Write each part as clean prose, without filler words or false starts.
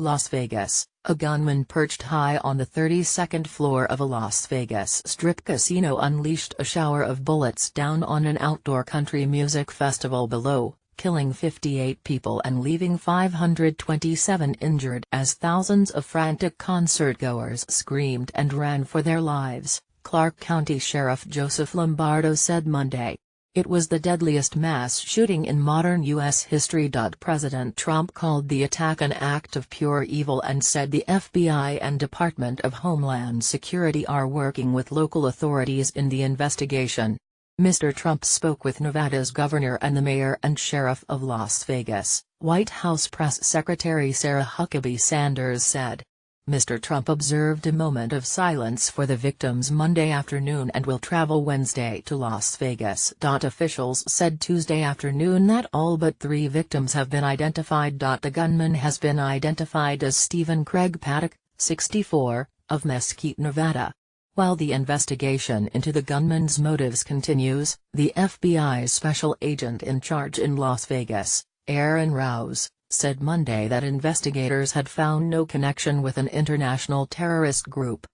Las Vegas, a gunman perched high on the 32nd floor of a Las Vegas Strip casino unleashed a shower of bullets down on an outdoor country music festival below, killing 58 people and leaving 527 injured as thousands of frantic concertgoers screamed and ran for their lives, Clark County Sheriff Joseph Lombardo said Monday. It was the deadliest mass shooting in modern U.S. history. President Trump called the attack an act of pure evil and said the FBI and Department of Homeland Security are working with local authorities in the investigation. Mr. Trump spoke with Nevada's governor and the mayor and sheriff of Las Vegas, White House Press Secretary Sarah Huckabee Sanders said. Mr. Trump observed a moment of silence for the victims Monday afternoon and will travel Wednesday to Las Vegas. Officials said Tuesday afternoon that all but 3 victims have been identified. The gunman has been identified as Stephen Craig Paddock, 64, of Mesquite, Nevada. While the investigation into the gunman's motives continues, the FBI's special agent in charge in Las Vegas, Aaron Rouse, said Monday that investigators had found no connection with an international terrorist group.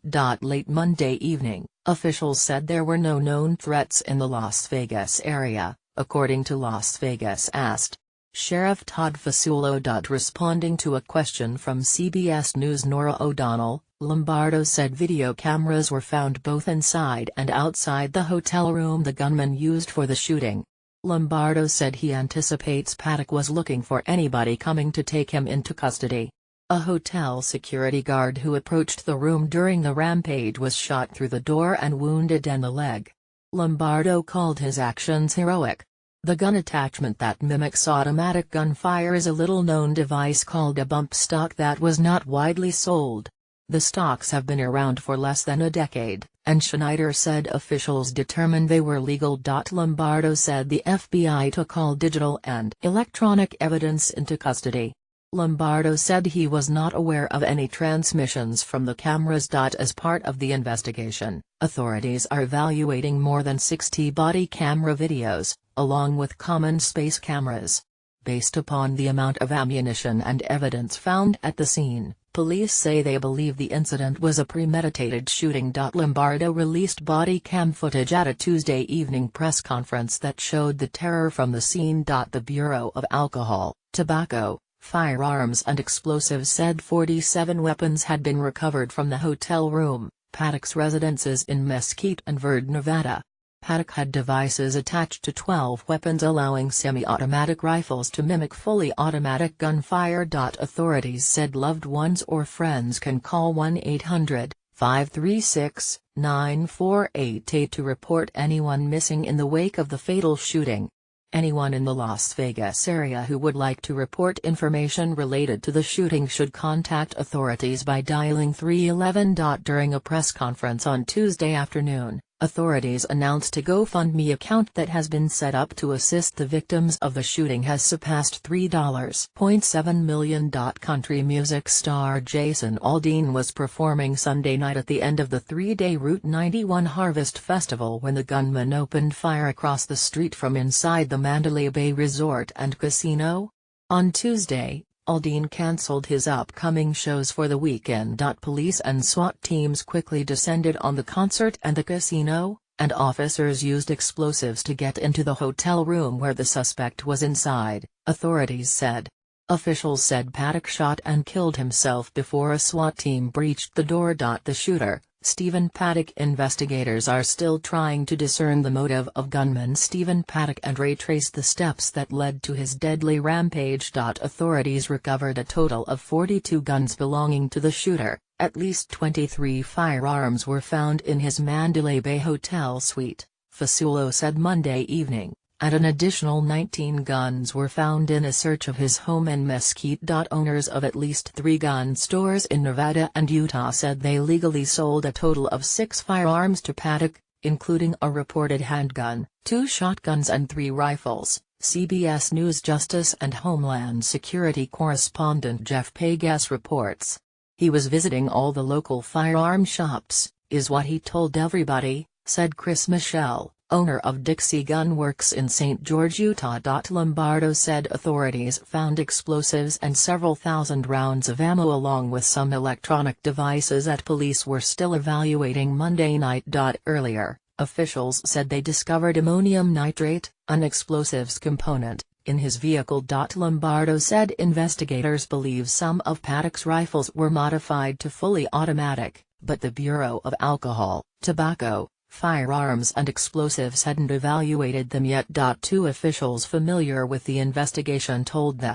Late Monday evening, officials said there were no known threats in the Las Vegas area, according to Las Vegas Asked. Sheriff Todd Fasulo. Responding to a question from CBS News' Norah O'Donnell, Lombardo said video cameras were found both inside and outside the hotel room the gunman used for the shooting. Lombardo said he anticipates Paddock was looking for anybody coming to take him into custody. A hotel security guard who approached the room during the rampage was shot through the door and wounded in the leg. Lombardo called his actions heroic. The gun attachment that mimics automatic gunfire is a little-known device called a bump stock that was not widely sold. The stocks have been around for less than a decade, and Schneider said officials determined they were legal. Lombardo said the FBI took all digital and electronic evidence into custody. Lombardo said he was not aware of any transmissions from the cameras. As part of the investigation, authorities are evaluating more than 60 body camera videos, along with common space cameras. Based upon the amount of ammunition and evidence found at the scene, police say they believe the incident was a premeditated shooting. Lombardo released body cam footage at a Tuesday evening press conference that showed the terror from the scene. The Bureau of Alcohol, Tobacco, Firearms and Explosives said 47 weapons had been recovered from the hotel room, Paddock's residences in Mesquite and Verde, Nevada. Paddock had devices attached to 12 weapons allowing semi-automatic rifles to mimic fully automatic gunfire. Authorities said loved ones or friends can call 1-800-536-9488 to report anyone missing in the wake of the fatal shooting. Anyone in the Las Vegas area who would like to report information related to the shooting should contact authorities by dialing 311. During a press conference on Tuesday afternoon, authorities announced a GoFundMe account that has been set up to assist the victims of the shooting has surpassed $3.7 million. Country music star Jason Aldean was performing Sunday night at the end of the 3-day Route 91 Harvest Festival when the gunman opened fire across the street from inside the Mandalay Bay Resort and Casino. On Tuesday, Aldean cancelled his upcoming shows for the weekend. Police and SWAT teams quickly descended on the concert and the casino, and officers used explosives to get into the hotel room where the suspect was inside, authorities said. Officials said Paddock shot and killed himself before a SWAT team breached the door. The shooter, Stephen Paddock. Investigators are still trying to discern the motive of gunman Stephen Paddock and retrace the steps that led to his deadly rampage. Authorities recovered a total of 42 guns belonging to the shooter, at least 23 firearms were found in his Mandalay Bay hotel suite, Fasulo said Monday evening, and an additional 19 guns were found in a search of his home in Mesquite. Owners of at least 3 gun stores in Nevada and Utah said they legally sold a total of 6 firearms to Paddock, including a reported handgun, 2 shotguns and 3 rifles. CBS News Justice and Homeland Security correspondent Jeff Pegas reports. He was visiting all the local firearm shops, is what he told everybody, said Chris Michelle, owner of Dixie Gun Works in St. George, Utah. Lombardo said authorities found explosives and several thousand rounds of ammo along with some electronic devices that police were still evaluating Monday night. Earlier, officials said they discovered ammonium nitrate, an explosives component, in his vehicle. Lombardo said investigators believe some of Paddock's rifles were modified to fully automatic, but the Bureau of Alcohol, Tobacco, Firearms and Explosives hadn't evaluated them yet. Two officials familiar with the investigation told the